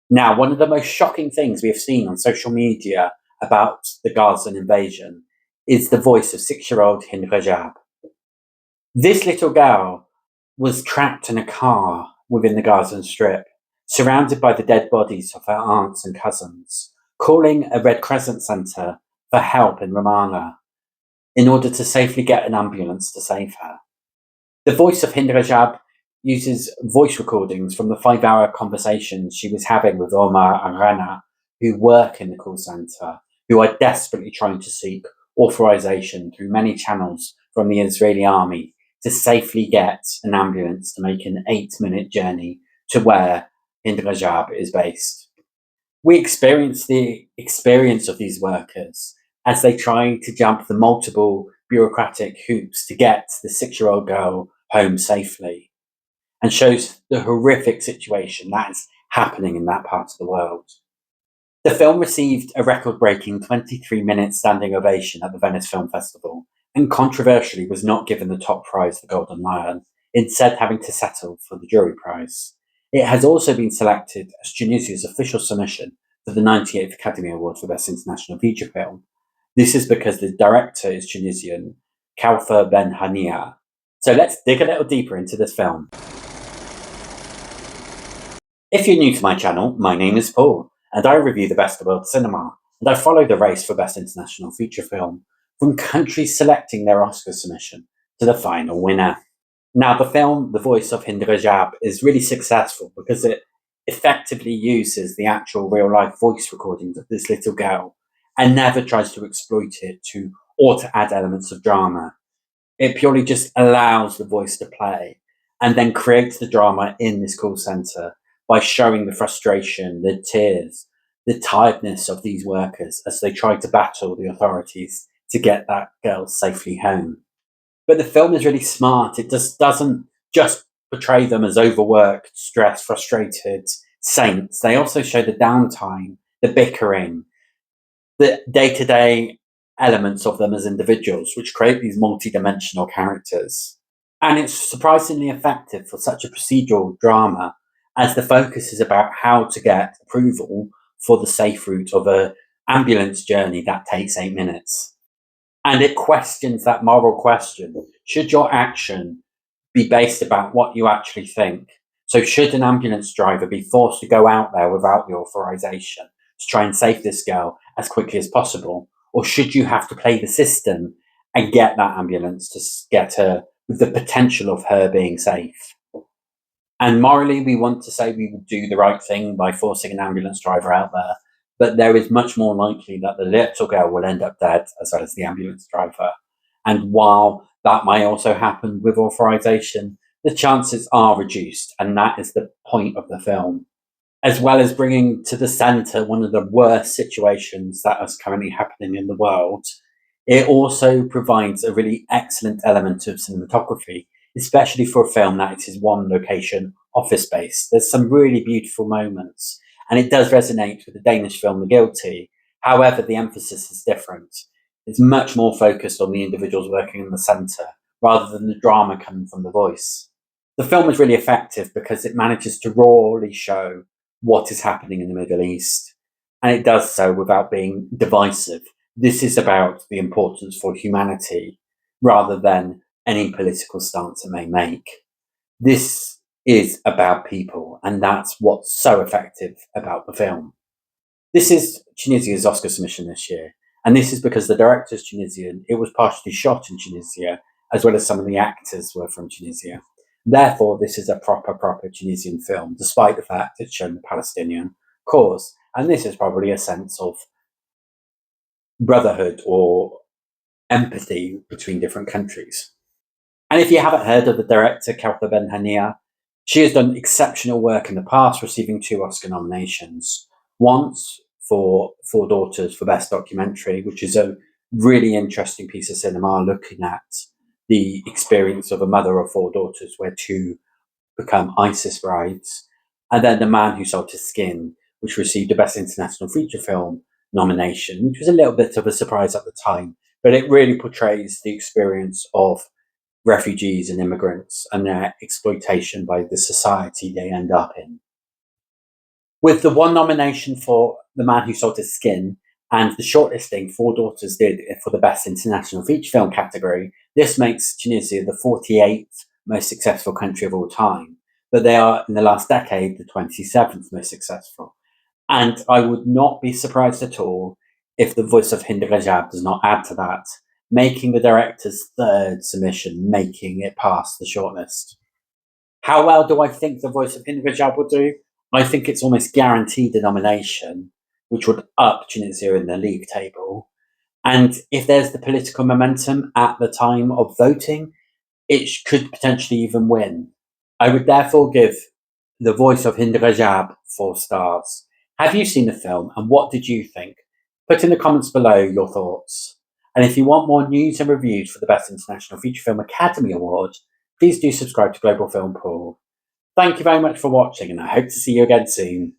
Now, one of the most shocking things we have seen on social media about the Gazan invasion is the voice of 6-year-old Hind Rajab. This little girl was trapped in a car within the Gazan Strip, surrounded by the dead bodies of her aunts and cousins, calling a Red Crescent centre for help in Ramallah in order to safely get an ambulance to save her. The voice of Hind Rajab uses voice recordings from the 5-hour conversations she was having with Omar and Rana, who work in the call centre, who are desperately trying to seek authorization through many channels from the Israeli army to safely get an ambulance to make an 8-minute journey to where Hind Rajab is based. We experience the experience of these workers as they try to jump the multiple bureaucratic hoops to get the 6-year-old girl home safely, and shows the horrific situation that is happening in that part of the world. The film received a record-breaking 23-minute standing ovation at the Venice Film Festival, and controversially was not given the top prize, the Golden Lion, instead having to settle for the jury prize. It has also been selected as Tunisia's official submission for the 98th Academy Award for Best International Feature Film. This is because the director is Tunisian, Kauthar Ben Hania. So let's dig a little deeper into this film. If you're new to my channel, my name is Paul, and I review the best of world cinema, and I follow the race for Best International Feature Film, from countries selecting their Oscar submission to the final winner. Now, the film, The Voice of Hind Rajab, is really successful because it effectively uses the actual real-life voice recordings of this little girl and never tries to exploit it or to add elements of drama. It purely just allows the voice to play and then creates the drama in this call centre by showing the frustration, the tears, the tiredness of these workers as they try to battle the authorities to get that girl safely home. But the film is really smart. It just doesn't just portray them as overworked, stressed, frustrated saints. They also show the downtime, the bickering, the day-to-day elements of them as individuals, which create these multi-dimensional characters. And it's surprisingly effective for such a procedural drama, as the focus is about how to get approval for the safe route of an ambulance journey that takes 8 minutes. And it questions that moral question. Should your action be based about what you actually think? So should an ambulance driver be forced to go out there without the authorization to try and save this girl as quickly as possible? Or should you have to play the system and get that ambulance to get her with the potential of her being safe? And morally, we want to say we would do the right thing by forcing an ambulance driver out there, but there is much more likely that the little girl will end up dead as well as the ambulance driver. And while that might also happen with authorization, the chances are reduced, and that is the point of the film. As well as bringing to the centre one of the worst situations that is currently happening in the world, it also provides a really excellent element of cinematography, especially for a film that is one location office space. There's some really beautiful moments, and it does resonate with the Danish film The Guilty. However, the emphasis is different. It's much more focused on the individuals working in the centre, rather than the drama coming from the voice. The film is really effective because it manages to rawly show what is happening in the Middle East, and it does so without being divisive. This is about the importance for humanity rather than any political stance it may make. This is about people, and that's what's so effective about the film. This is Tunisia's Oscar submission this year, and this is because the director is Tunisian, it was partially shot in Tunisia, as well as some of the actors were from Tunisia. Therefore, this is a proper Tunisian film, despite the fact it's shown the Palestinian cause. And this is probably a sense of brotherhood or empathy between different countries. And if you haven't heard of the director, Kauthar Ben Hania, she has done exceptional work in the past, receiving 2 Oscar nominations. Once for Four Daughters for Best Documentary, which is a really interesting piece of cinema looking at the experience of a mother of 4 daughters where 2 become ISIS brides. And then The Man Who Sold His Skin, which received a Best International Feature Film nomination, which was a little bit of a surprise at the time, but it really portrays the experience of refugees and immigrants and their exploitation by the society they end up in. With the one nomination for The Man Who Sold His Skin and the shortlisting Four Daughters did for the Best International Feature Film category, this makes Tunisia the 48th most successful country of all time. But they are, in the last decade, the 27th most successful. And I would not be surprised at all if the Voice of Hind Rajab does not add to that, making the director's third submission, making it past the shortlist. How well do I think the Voice of Hind Rajab will do? I think it's almost guaranteed a nomination, which would up Tunisia in the league table. And if there's the political momentum at the time of voting, it could potentially even win. I would therefore give The Voice of Hind Rajab 4 stars. Have you seen the film and what did you think? Put in the comments below your thoughts. And if you want more news and reviews for the Best International Feature Film Academy Award, please do subscribe to Global Film Pool. Thank you very much for watching and I hope to see you again soon.